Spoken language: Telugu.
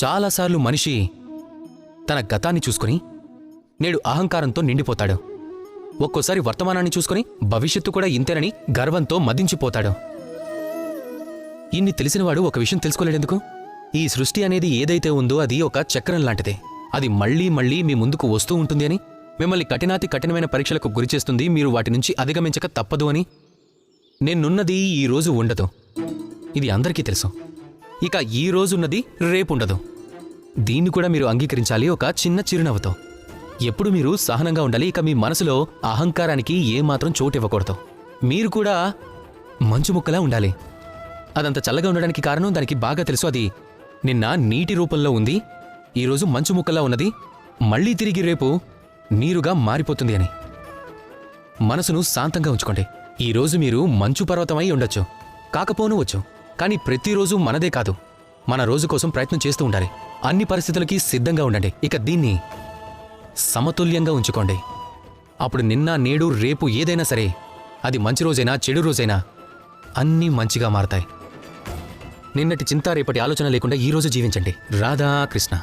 చాలాసార్లు మనిషి తన గతాన్ని చూసుకుని నేడు అహంకారంతో నిండిపోతాడు. ఒక్కోసారి వర్తమానాన్ని చూసుకుని భవిష్యత్తు కూడా ఇంతేనని గర్వంతో మదించిపోతాడు. ఇన్ని తెలిసినవాడు ఒక విషయం తెలుసుకోలేడెందుకు? ఈ సృష్టి అనేది ఏదైతే ఉందో అది ఒక చక్రం లాంటిదే. అది మళ్లీ మళ్లీ మీ ముందుకు వస్తూ ఉంటుంది అని, మిమ్మల్ని కఠినాతి కఠినమైన పరీక్షలకు గురిచేస్తుంది, మీరు వాటి నుంచి అధిగమించక తప్పదు అని. నేనున్నది ఈ రోజు ఉండదు, ఇది అందరికీ తెలుసు. ఇక ఈ రోజున్నది రేపుండదు. దీన్ని కూడా మీరు అంగీకరించాలి ఒక చిన్న చిరునవ్వుతో. ఎప్పుడు మీరు సహనంగా ఉండాలి. ఇక మీ మనసులో అహంకారానికి ఏమాత్రం చోటు ఇవ్వకూడదు. మీరు కూడా మంచు ముక్కలా ఉండాలి. అదంత చల్లగా ఉండడానికి కారణం దానికి బాగా తెలుసు. అది నిన్న నీటి రూపంలో ఉంది, ఈరోజు మంచు ముక్కలా ఉన్నది, మళ్లీ తిరిగి రేపు నీరుగా మారిపోతుంది అని. మనసును శాంతంగా ఉంచుకోండి. ఈరోజు మీరు మంచు పర్వతమై ఉండొచ్చు, కాకపోనవచ్చు. కానీ ప్రతిరోజు మనదే కాదు, మన రోజు కోసం ప్రయత్నం చేస్తూ ఉండాలి. అన్ని పరిస్థితులకి సిద్ధంగా ఉండండి. ఇక దీన్ని సమతుల్యంగా ఉంచుకోండి. అప్పుడు నిన్న నేడు రేపు ఏదైనా సరే, అది మంచి రోజైనా చెడు రోజైనా, అన్నీ మంచిగా మారతాయి. నిన్నటి చింత రేపటి ఆలోచన లేకుండా ఈరోజు జీవించండి. రాధా కృష్ణ.